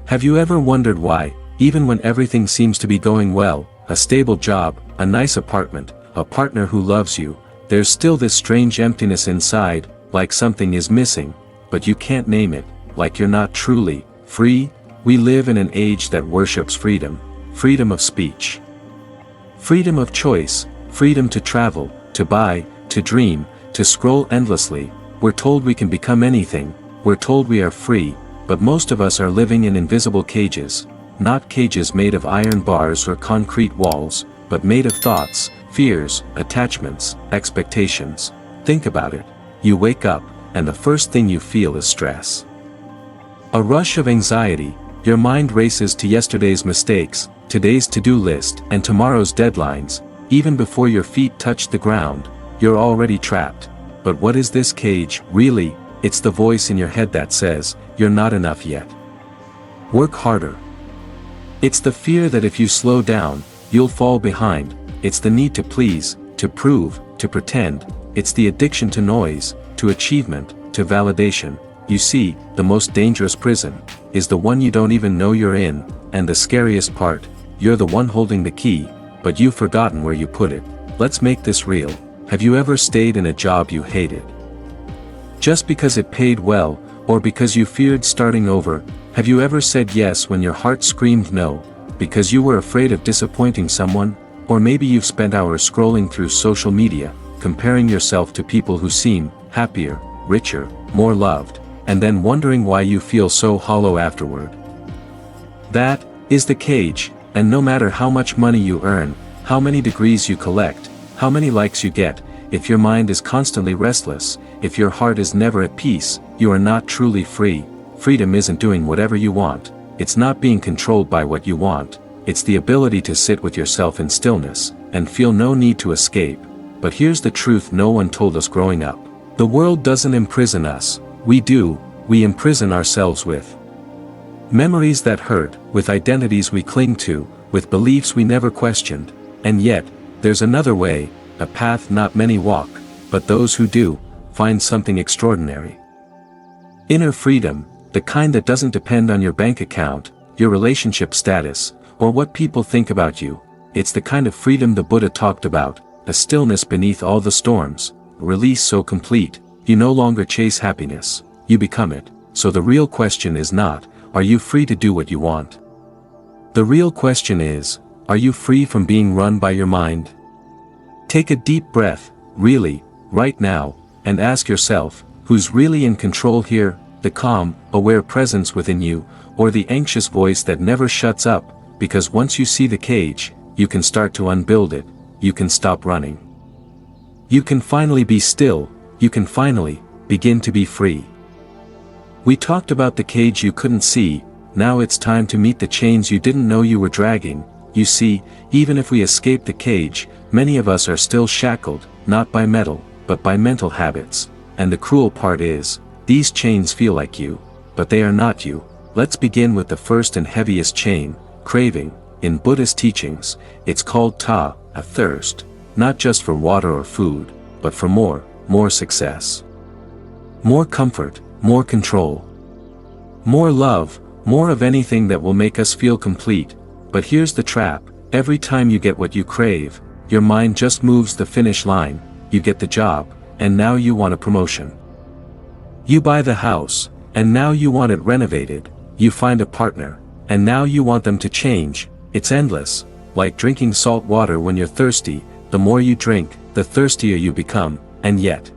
Have you ever wondered why, even when everything seems to be going well, a stable job, a nice apartment, a partner who loves you, there's still this strange emptiness inside, like something is missing, but you can't name it, like you're not truly free? We live in an age that worships freedom, freedom of speech, freedom of choice, freedom to travel, to buy, to dream, to scroll endlessly. We're told we can become anything, we're told we are free, but most of us are living in invisible cages, not cages made of iron bars or concrete walls, but made of thoughts, fears, attachments, expectations. Think about it. You wake up, and the first thing you feel is stress. A rush of anxiety. Your mind races to yesterday's mistakes, today's to-do list, and tomorrow's deadlines. Even before your feet touch the ground, you're already trapped. But what is this cage, really? It's the voice in your head that says, you're not enough yet. Work harder. It's the fear that if you slow down, you'll fall behind. It's the need to please, to prove, to pretend. It's the addiction to noise, to achievement, to validation. You see, the most dangerous prison is the one you don't even know you're in, and the scariest part, you're the one holding the key, but you've forgotten where you put it. Let's make this real. Have you ever stayed in a job you hated? Just because it paid well, or because you feared starting over? Have you ever said yes when your heart screamed no, because you were afraid of disappointing someone? Or maybe you've spent hours scrolling through social media, comparing yourself to people who seem happier, richer, more loved, and then wondering why you feel so hollow afterward. That is the cage, and no matter how much money you earn, how many degrees you collect, how many likes you get, if your mind is constantly restless, if your heart is never at peace, you are not truly free. Freedom isn't doing whatever you want, it's not being controlled by what you want, it's the ability to sit with yourself in stillness, and feel no need to escape. But here's the truth no one told us growing up. The world doesn't imprison us, we imprison ourselves with memories that hurt, with identities we cling to, with beliefs we never questioned. And yet, there's another way, a path not many walk, but those who do, find something extraordinary. Inner freedom, the kind that doesn't depend on your bank account, your relationship status, or what people think about you. It's the kind of freedom the Buddha talked about, a stillness beneath all the storms, a release so complete, you no longer chase happiness, you become it. So the real question is not, are you free to do what you want? The real question is, are you free from being run by your mind? Take a deep breath, really, right now, and ask yourself, who's really in control here, the calm, aware presence within you, or the anxious voice that never shuts up? Because once you see the cage, you can start to unbuild it, you can stop running. You can finally be still, you can finally begin to be free. We talked about the cage you couldn't see, now it's time to meet the chains you didn't know you were dragging. You see, even if we escape the cage, many of us are still shackled, not by metal, but by mental habits. And the cruel part is, these chains feel like you, but they are not you. Let's begin with the first and heaviest chain, craving. In Buddhist teachings, it's called ta, a thirst, not just for water or food, but for more success, more comfort, more control, more love, more of anything that will make us feel complete. But here's the trap, every time you get what you crave, your mind just moves the finish line. You get the job, and now you want a promotion. You buy the house, and now you want it renovated. You find a partner, and now you want them to change. It's endless, like drinking salt water when you're thirsty. The more you drink, the thirstier you become, and yet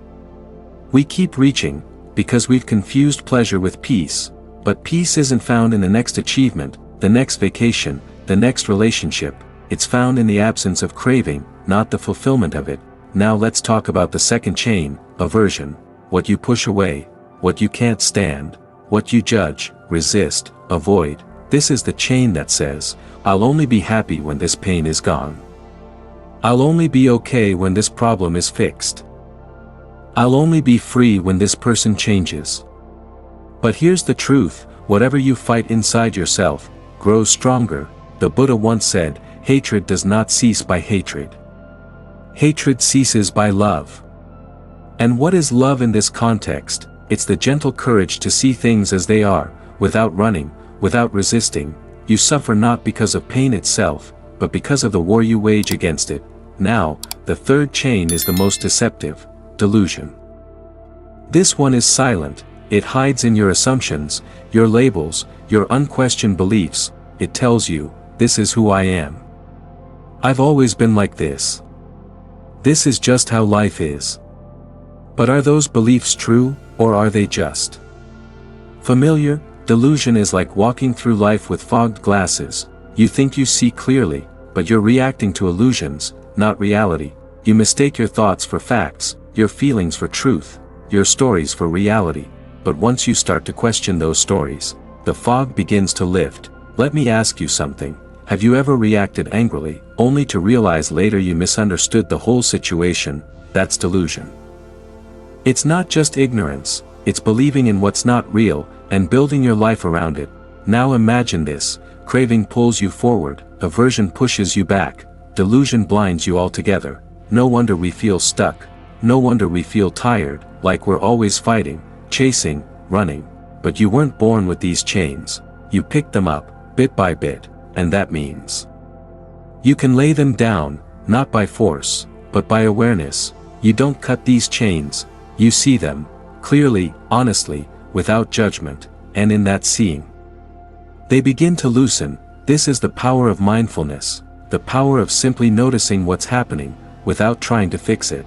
we keep reaching, because we've confused pleasure with peace. But peace isn't found in the next achievement, the next vacation, the next relationship. It's found in the absence of craving, not the fulfillment of it. Now let's talk about the second chain, aversion. What you push away, what you can't stand, what you judge, resist, avoid. This is the chain that says, I'll only be happy when this pain is gone. I'll only be okay when this problem is fixed. I'll only be free when this person changes. But here's the truth, whatever you fight inside yourself, grows stronger. The Buddha once said, hatred does not cease by hatred. Hatred ceases by love. And what is love in this context? It's the gentle courage to see things as they are, without running, without resisting, you suffer not because of pain itself, but because of the war you wage against it. Now, the third chain is the most deceptive: delusion. This one is silent, it hides in your assumptions, your labels, your unquestioned beliefs. It tells you, this is who I am. I've always been like this. This is just how life is. But are those beliefs true, or are they just familiar? Delusion is like walking through life with fogged glasses. You think you see clearly, but you're reacting to illusions, not reality. You mistake your thoughts for facts, your feelings for truth, your stories for reality. But once you start to question those stories, the fog begins to lift. Let me ask you something. Have you ever reacted angrily, only to realize later you misunderstood the whole situation? That's delusion. It's not just ignorance, it's believing in what's not real, and building your life around it. Now imagine this: craving pulls you forward, aversion pushes you back, delusion blinds you altogether. No wonder we feel stuck. No wonder we feel tired, like we're always fighting, chasing, running. But you weren't born with these chains. You picked them up, bit by bit, and that means you can lay them down, not by force, but by awareness. You don't cut these chains, you see them, clearly, honestly, without judgment, and in that seeing, they begin to loosen. This is the power of mindfulness, the power of simply noticing what's happening, without trying to fix it,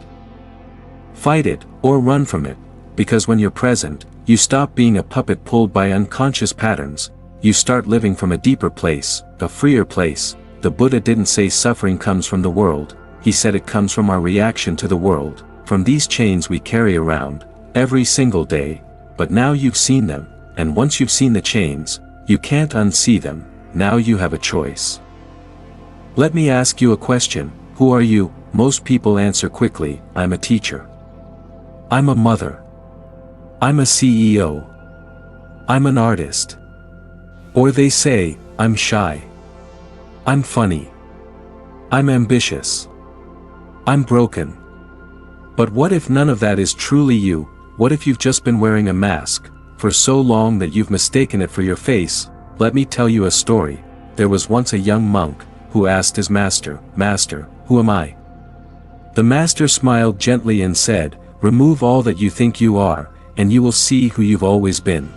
fight it, or run from it, because when you're present, you stop being a puppet pulled by unconscious patterns. You start living from a deeper place, a freer place. The Buddha didn't say suffering comes from the world, he said it comes from our reaction to the world, from these chains we carry around, every single day. But now you've seen them, and once you've seen the chains, you can't unsee them. Now you have a choice. Let me ask you a question: who are you? Most people answer quickly: I'm a teacher. I'm a mother. I'm a CEO. I'm an artist. Or they say, I'm shy. I'm funny. I'm ambitious. I'm broken. But what if none of that is truly you? What if you've just been wearing a mask for so long that you've mistaken it for your face? Let me tell you a story. There was once a young monk who asked his master, "Master, who am I?" The master smiled gently and said, "Remove all that you think you are, and you will see who you've always been."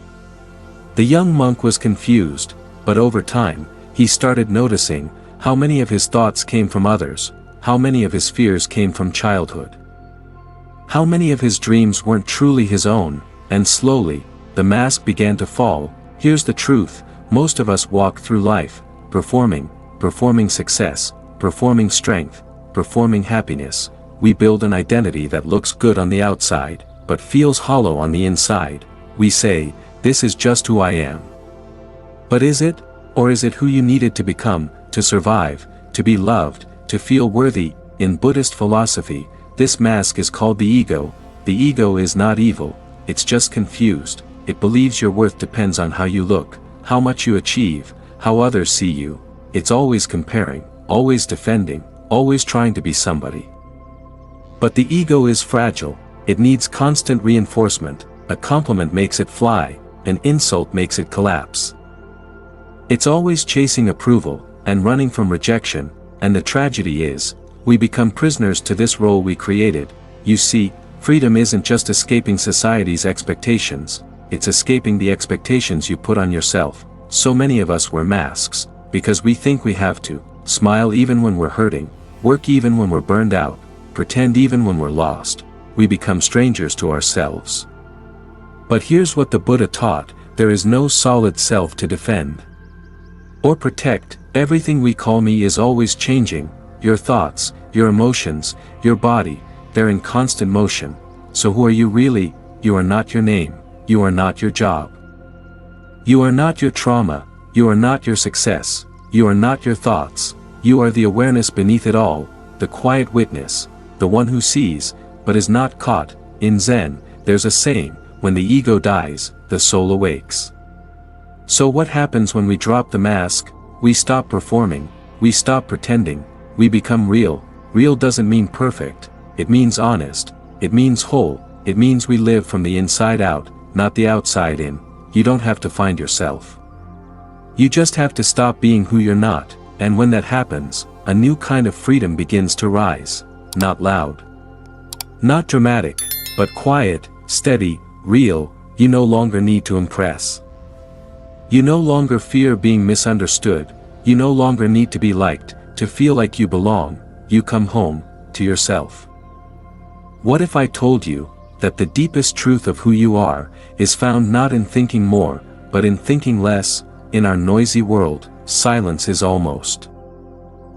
The young monk was confused, but over time, he started noticing how many of his thoughts came from others, how many of his fears came from childhood, how many of his dreams weren't truly his own, and slowly, the mask began to fall. Here's the truth: most of us walk through life, performing success, performing strength, performing happiness. We build an identity that looks good on the outside, but feels hollow on the inside. We say, this is just who I am. But is it? Or is it who you needed to become, to survive, to be loved, to feel worthy? In Buddhist philosophy, this mask is called the ego. The ego is not evil, it's just confused. It believes your worth depends on how you look, how much you achieve, how others see you. It's always comparing, always defending, always trying to be somebody. But the ego is fragile, it needs constant reinforcement. A compliment makes it fly, an insult makes it collapse. It's always chasing approval, and running from rejection, and the tragedy is, we become prisoners to this role we created. You see, freedom isn't just escaping society's expectations, it's escaping the expectations you put on yourself. So many of us wear masks, because we think we have to, smile even when we're hurting, work even when we're burned out, pretend even when we're lost. We become strangers to ourselves. But here's what the Buddha taught: there is no solid self to defend or protect. Everything we call me is always changing. Your thoughts, your emotions, your body, they're in constant motion. So who are you really? You are not your name, you are not your job, you are not your trauma, you are not your success, you are not your thoughts. You are the awareness beneath it all, the quiet witness, the one who sees, but is not caught. In Zen, there's a saying: when the ego dies, the soul awakes. So what happens when we drop the mask? We stop performing, we stop pretending, we become real. Real doesn't mean perfect, it means honest, it means whole, it means we live from the inside out, not the outside in. You don't have to find yourself You just have to stop being who you're not, and when that happens, a new kind of freedom begins to rise. Not loud. Not dramatic, but quiet, steady, real. You no longer need to impress. You no longer fear being misunderstood. You no longer need to be liked, to feel like you belong. You come home, to yourself. What if I told you that the deepest truth of who you are is found not in thinking more, but in thinking less? In our noisy world, silence is almost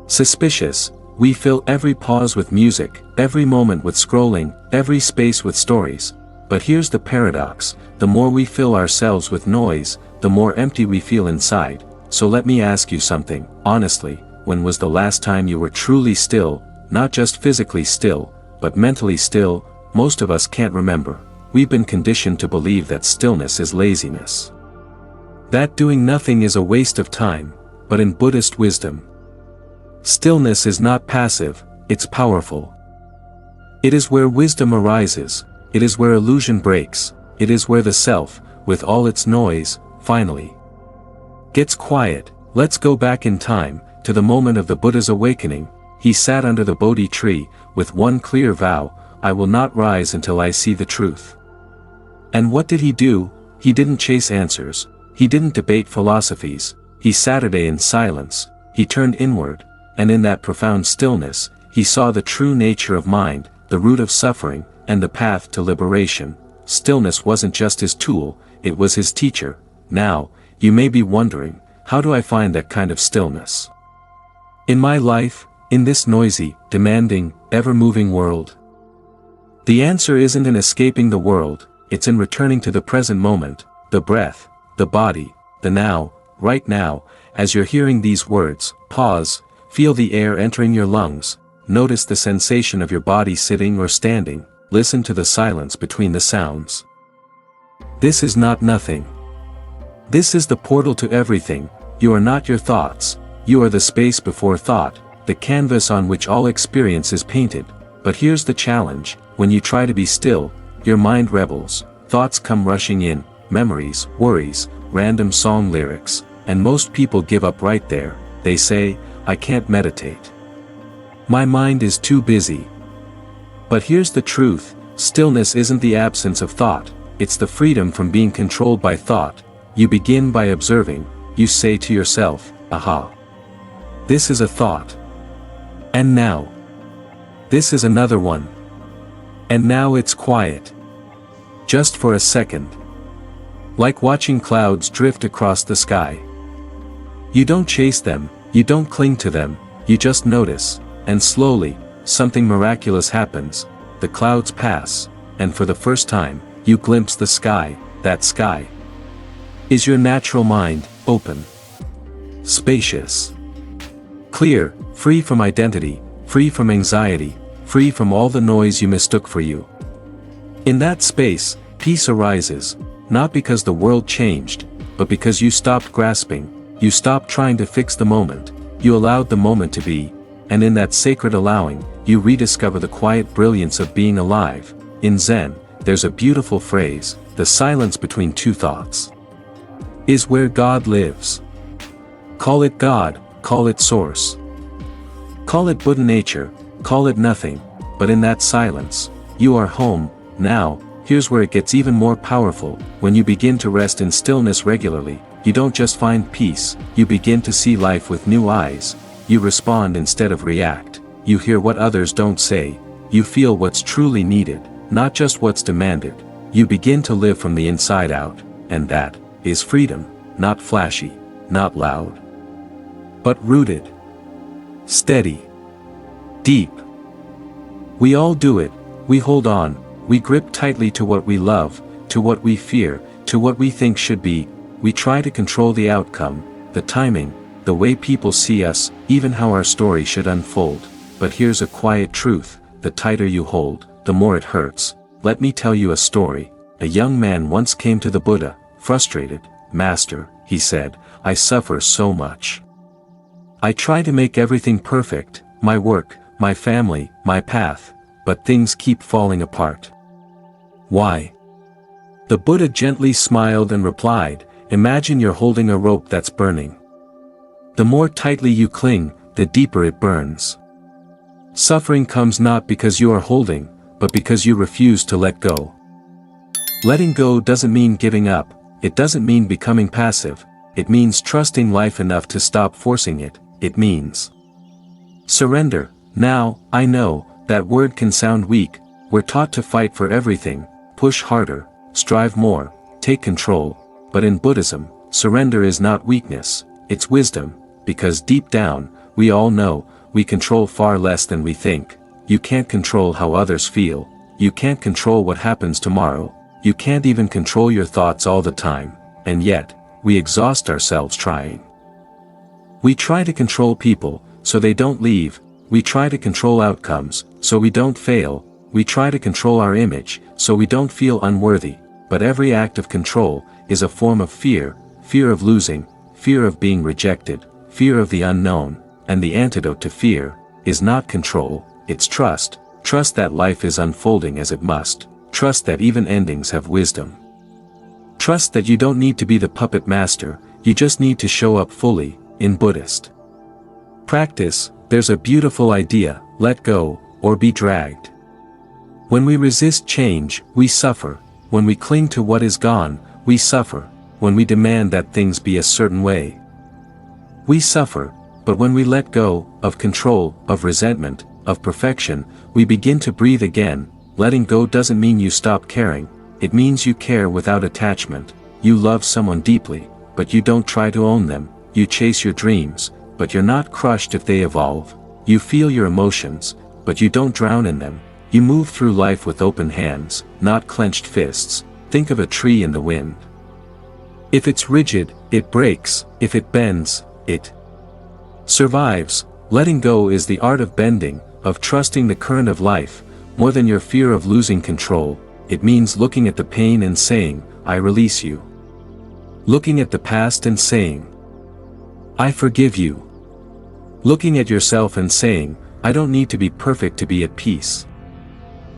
suspicious. We fill every pause with music, every moment with scrolling, every space with stories. But here's the paradox: the more we fill ourselves with noise, the more empty we feel inside. So let me ask you something, honestly, when was the last time you were truly still, not just physically still, but mentally still? Most of us can't remember. We've been conditioned to believe that stillness is laziness, that doing nothing is a waste of time. But in Buddhist wisdom, stillness is not passive, it's powerful. It is where wisdom arises, it is where illusion breaks, it is where the self, with all its noise, finally gets quiet. Let's go back in time, to the moment of the Buddha's awakening. He sat under the Bodhi tree, with one clear vow: I will not rise until I see the truth. And what did he do? He didn't chase answers. He didn't debate philosophies. He sat a day in silence. He turned inward, and in that profound stillness, he saw the true nature of mind, the root of suffering, and the path to liberation. Stillness wasn't just his tool, it was his teacher. Now, you may be wondering, how do I find that kind of stillness in my life, in this noisy, demanding, ever-moving world? The answer isn't in escaping the world, it's in returning to the present moment, the breath, the body, the now. Right now, as you're hearing these words, pause, feel the air entering your lungs, notice the sensation of your body sitting or standing, listen to the silence between the sounds. This is not nothing. This is the portal to everything. You are not your thoughts, you are the space before thought, the canvas on which all experience is painted. But here's the challenge: when you try to be still, your mind rebels, thoughts come rushing in, memories, worries, random song lyrics, and most people give up right there. They say, I can't meditate. My mind is too busy. But here's the truth: stillness isn't the absence of thought, it's the freedom from being controlled by thought. You begin by observing, you say to yourself, aha, this is a thought. And now, this is another one. And now it's quiet. Just for a second. Like watching clouds drift across the sky. You don't chase them, you don't cling to them, you just notice, and slowly, something miraculous happens. The clouds pass, and for the first time, you glimpse the sky. That sky is your natural mind, open, spacious, clear, free from identity, free from anxiety, free from all the noise you mistook for you. In that space, peace arises, not because the world changed, but because you stopped grasping, you stopped trying to fix the moment, you allowed the moment to be, and in that sacred allowing, you rediscover the quiet brilliance of being alive. In Zen, there's a beautiful phrase: the silence between two thoughts is where God lives. Call it God, call it Source, call it Buddha nature, call it nothing, but in that silence, you are home. Now, here's where it gets even more powerful: when you begin to rest in stillness regularly, you don't just find peace, you begin to see life with new eyes. You respond instead of react, you hear what others don't say, you feel what's truly needed, not just what's demanded. You begin to live from the inside out, and that is freedom, not flashy, not loud, but rooted, steady, deep. We all do it, we hold on, we grip tightly to what we love, to what we fear, to what we think should be. We try to control the outcome, the timing, the way people see us, even how our story should unfold. But here's a quiet truth: the tighter you hold, the more it hurts. Let me tell you a story. A young man once came to the Buddha, frustrated. Master, he said, I suffer so much. I try to make everything perfect, my work, my family, my path, but things keep falling apart. Why? The Buddha gently smiled and replied, Imagine you're holding a rope that's burning. The more tightly you cling, the deeper it burns. Suffering comes not because you are holding, but because you refuse to let go. Letting go doesn't mean giving up, it doesn't mean becoming passive, it means trusting life enough to stop forcing it, it means surrender. Now, I know, that word can sound weak, we're taught to fight for everything, push harder, strive more, take control, but in Buddhism, surrender is not weakness, it's wisdom, because deep down, we all know, we control far less than we think. You can't control how others feel, you can't control what happens tomorrow, you can't even control your thoughts all the time, and yet, we exhaust ourselves trying. We try to control people, so they don't leave, we try to control outcomes, so we don't fail, we try to control our image, so we don't feel unworthy, but every act of control is a form of fear, fear of losing, fear of being rejected, fear of the unknown, and the antidote to fear is not control, it's trust, trust that life is unfolding as it must, trust that even endings have wisdom. Trust that you don't need to be the puppet master, you just need to show up fully. In Buddhist practice, there's a beautiful idea, let go, or be dragged. When we resist change, we suffer, when we cling to what is gone, we suffer, when we demand that things be a certain way. We suffer, but when we let go, of control, of resentment, of perfection, we begin to breathe again. Letting go doesn't mean you stop caring, it means you care without attachment, you love someone deeply, but you don't try to own them, you chase your dreams, but you're not crushed if they evolve, you feel your emotions, but you don't drown in them, you move through life with open hands, not clenched fists. Think of a tree in the wind. If it's rigid, it breaks, if it bends, it survives. Letting go is the art of bending, of trusting the current of life, more than your fear of losing control. It means looking at the pain and saying, I release you. Looking at the past and saying, I forgive you. Looking at yourself and saying, I don't need to be perfect to be at peace.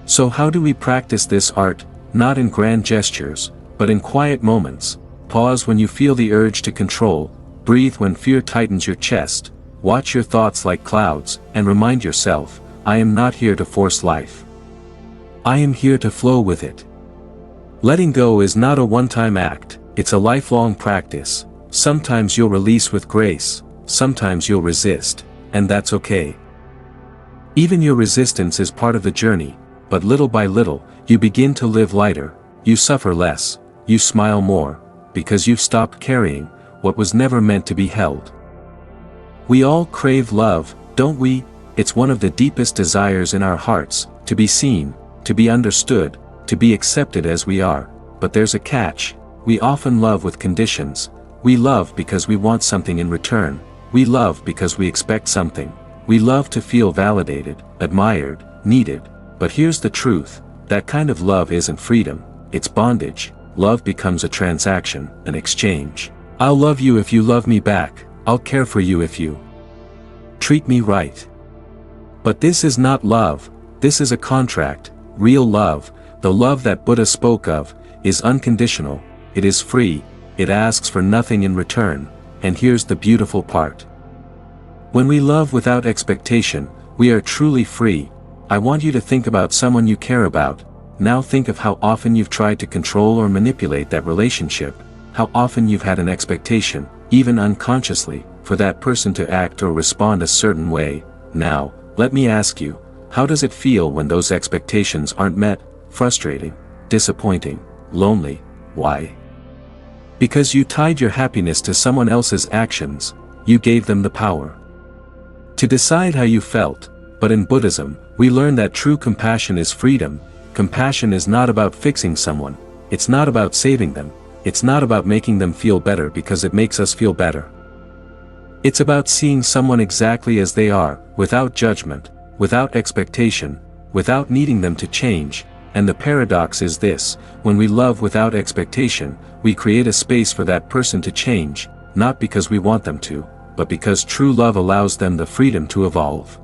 So how do we practice this art? Not in grand gestures, but in quiet moments. Pause when you feel the urge to control, breathe when fear tightens your chest, watch your thoughts like clouds, and remind yourself, I am not here to force life. I am here to flow with it. Letting go is not a one-time act, it's a lifelong practice. Sometimes you'll release with grace, sometimes you'll resist, and that's okay. Even your resistance is part of the journey, but little by little, you begin to live lighter, you suffer less, you smile more, because you've stopped carrying what was never meant to be held. We all crave love, don't we? It's one of the deepest desires in our hearts, to be seen, to be understood, to be accepted as we are, but there's a catch. We often love with conditions. We love because we want something in return, we love because we expect something, we love to feel validated, admired, needed, but here's the truth, that kind of love isn't freedom, it's bondage. Love becomes a transaction, an exchange. I'll love you if you love me back, I'll care for you if you treat me right. But this is not love, this is a contract. Real love, the love that Buddha spoke of, is unconditional, it is free, it asks for nothing in return, and here's the beautiful part. When we love without expectation, we are truly free. I want you to think about someone you care about. Now think of how often you've tried to control or manipulate that relationship, how often you've had an expectation, even unconsciously, for that person to act or respond a certain way. Now, let me ask you, how does it feel when those expectations aren't met? Frustrating, disappointing, lonely. Why? Because you tied your happiness to someone else's actions, you gave them the power to decide how you felt. But in Buddhism, we learn that true compassion is freedom. Compassion is not about fixing someone, it's not about saving them, it's not about making them feel better because it makes us feel better. It's about seeing someone exactly as they are, without judgment, without expectation, without needing them to change. And the paradox is this, when we love without expectation, we create a space for that person to change, not because we want them to, but because true love allows them the freedom to evolve.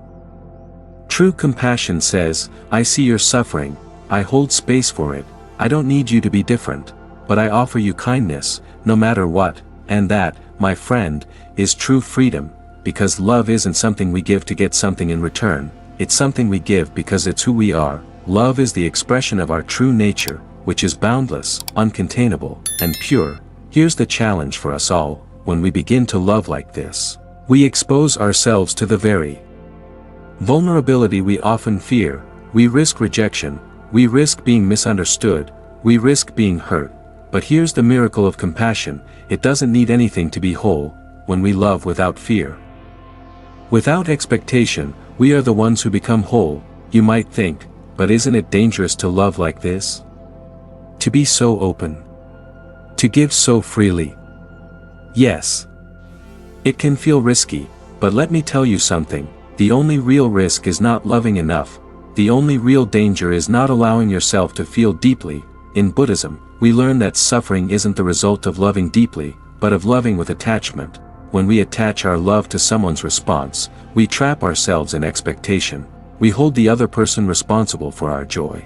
True compassion says, I see your suffering, I hold space for it, I don't need you to be different, but I offer you kindness, no matter what, and that, my friend, is true freedom, because love isn't something we give to get something in return, it's something we give because it's who we are. Love is the expression of our true nature, which is boundless, uncontainable, and pure. Here's the challenge for us all: when we begin to love like this, we expose ourselves to the very vulnerability we often fear. We risk rejection, we risk being misunderstood, we risk being hurt. But here's the miracle of compassion: it doesn't need anything to be whole. When we love without fear, without expectation, we are the ones who become whole. You might think, but isn't it dangerous to love like this? To be so open? To give so freely? Yes. It can feel risky, but let me tell you something: the only real risk is not loving enough. The only real danger is not allowing yourself to feel deeply. In Buddhism, we learn that suffering isn't the result of loving deeply, but of loving with attachment. When we attach our love to someone's response, we trap ourselves in expectation. We hold the other person responsible for our joy.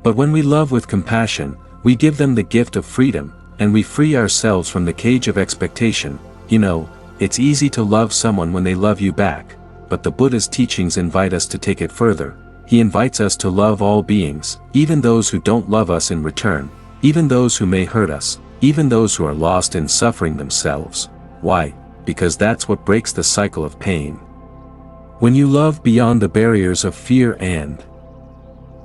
But when we love with compassion, we give them the gift of freedom, and we free ourselves from the cage of expectation. You know, it's easy to love someone when they love you back, but the Buddha's teachings invite us to take it further. He invites us to love all beings, even those who don't love us in return, even those who may hurt us, even those who are lost in suffering themselves. Why? Because that's what breaks the cycle of pain. When you love beyond the barriers of fear and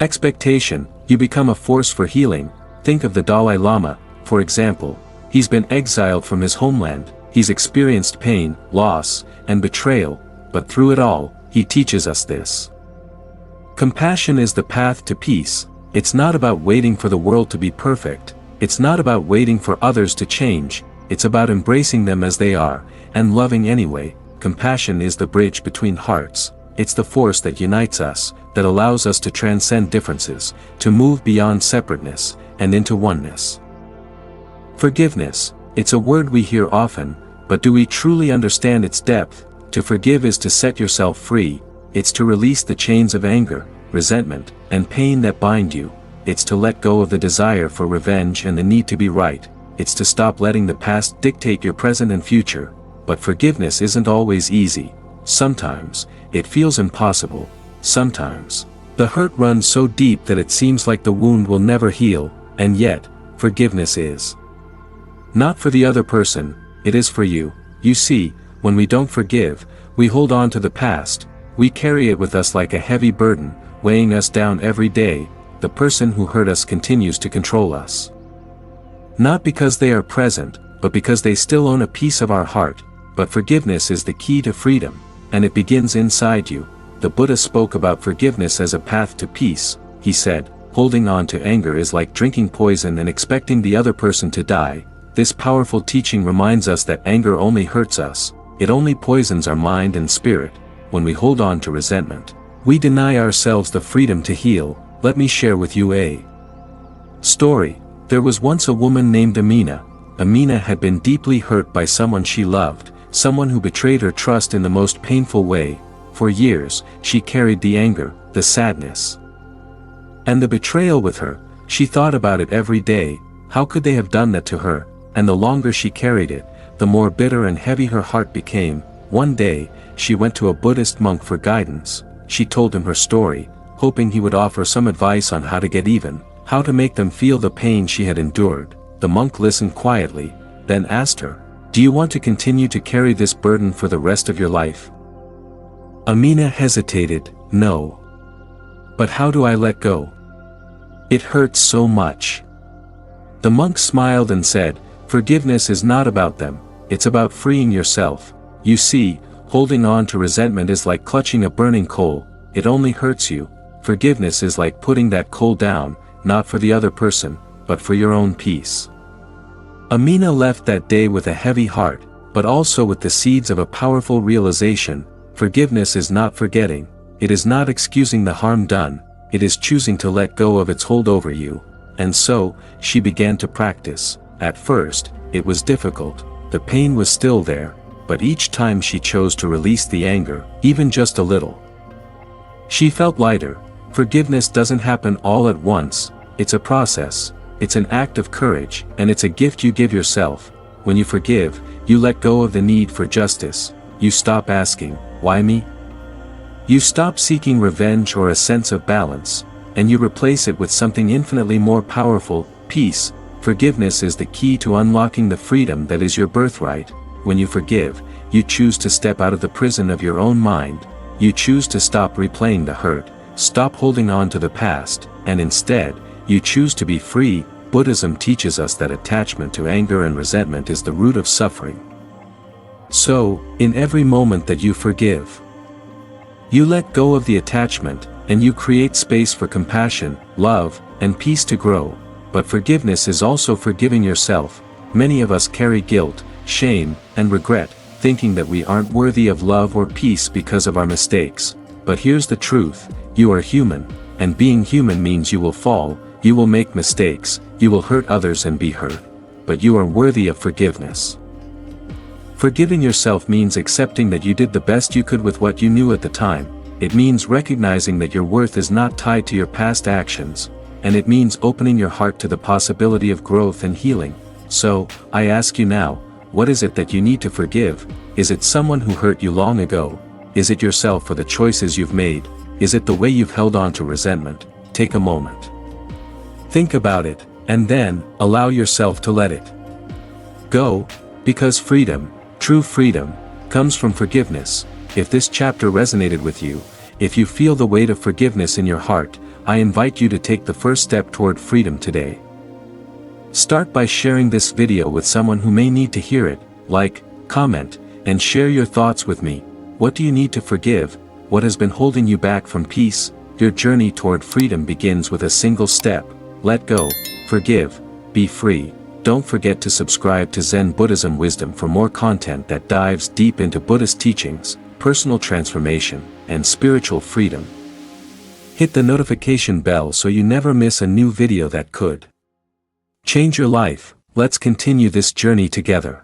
expectation, you become a force for healing. Think of the Dalai Lama, for example. He's been exiled from his homeland, he's experienced pain, loss, and betrayal, but through it all, he teaches us this: compassion is the path to peace. It's not about waiting for the world to be perfect, it's not about waiting for others to change, it's about embracing them as they are, and loving anyway. Compassion is the bridge between hearts, it's the force that unites us, that allows us to transcend differences, to move beyond separateness, and into oneness. Forgiveness, it's a word we hear often, but do we truly understand its depth? To forgive is to set yourself free, it's to release the chains of anger, resentment, and pain that bind you. It's to let go of the desire for revenge and the need to be right. It's to stop letting the past dictate your present and future. But forgiveness isn't always easy. Sometimes, it feels impossible. Sometimes, the hurt runs so deep that it seems like the wound will never heal, and yet, forgiveness is not for the other person, it is for you. You see, when we don't forgive, we hold on to the past, we carry it with us like a heavy burden, weighing us down every day. The person who hurt us continues to control us. Not because they are present, but because they still own a piece of our heart. But forgiveness is the key to freedom, and it begins inside you. The Buddha spoke about forgiveness as a path to peace. He said, holding on to anger is like drinking poison and expecting the other person to die. This powerful teaching reminds us that anger only hurts us, it only poisons our mind and spirit. When we hold on to resentment, we deny ourselves the freedom to heal. Let me share with you a story. There was once a woman named Amina. Amina had been deeply hurt by someone she loved, someone who betrayed her trust in the most painful way. For years, she carried the anger, the sadness, and the betrayal with her. She thought about it every day. How could they have done that to her? And the longer she carried it, the more bitter and heavy her heart became. One day, she went to a Buddhist monk for guidance. She told him her story, hoping he would offer some advice on how to get even, how to make them feel the pain she had endured. The monk listened quietly, then asked her, "Do you want to continue to carry this burden for the rest of your life?" Amina hesitated, "No. But how do I let go? It hurts so much." The monk smiled and said, "Forgiveness is not about them, it's about freeing yourself. You see, holding on to resentment is like clutching a burning coal, it only hurts you. Forgiveness is like putting that coal down, not for the other person, but for your own peace." Amina left that day with a heavy heart, but also with the seeds of a powerful realization. Forgiveness is not forgetting, it is not excusing the harm done, it is choosing to let go of its hold over you. And so, she began to practice. At first, it was difficult, the pain was still there, but each time she chose to release the anger, even just a little, she felt lighter. Forgiveness doesn't happen all at once, it's a process. It's an act of courage, and it's a gift you give yourself. When you forgive, you let go of the need for justice. You stop asking, "Why me?" You stop seeking revenge or a sense of balance, and you replace it with something infinitely more powerful, peace. Forgiveness is the key to unlocking the freedom that is your birthright. When you forgive, you choose to step out of the prison of your own mind. You choose to stop replaying the hurt, stop holding on to the past, and instead, you choose to be free. Buddhism teaches us that attachment to anger and resentment is the root of suffering. So, in every moment that you forgive, you let go of the attachment, and you create space for compassion, love, and peace to grow. But forgiveness is also forgiving yourself. Many of us carry guilt, shame, and regret, thinking that we aren't worthy of love or peace because of our mistakes. But here's the truth: you are human, and being human means you will fall, you will make mistakes, you will hurt others and be hurt. But you are worthy of forgiveness. Forgiving yourself means accepting that you did the best you could with what you knew at the time. It means recognizing that your worth is not tied to your past actions, and it means opening your heart to the possibility of growth and healing. So, I ask you now, what is it that you need to forgive? Is it someone who hurt you long ago? Is it yourself for the choices you've made? Is it the way you've held on to resentment? Take a moment. Think about it, and then, allow yourself to let it go, because freedom, true freedom, comes from forgiveness. If this chapter resonated with you, if you feel the weight of forgiveness in your heart, I invite you to take the first step toward freedom today. Start by sharing this video with someone who may need to hear it. Like, comment, and share your thoughts with me. What do you need to forgive? What has been holding you back from peace? Your journey toward freedom begins with a single step. Let go, forgive, be free. Don't forget to subscribe to Zen Buddhism Wisdom for more content that dives deep into Buddhist teachings, personal transformation, and spiritual freedom. Hit the notification bell so you never miss a new video that could change your life. Let's continue this journey together.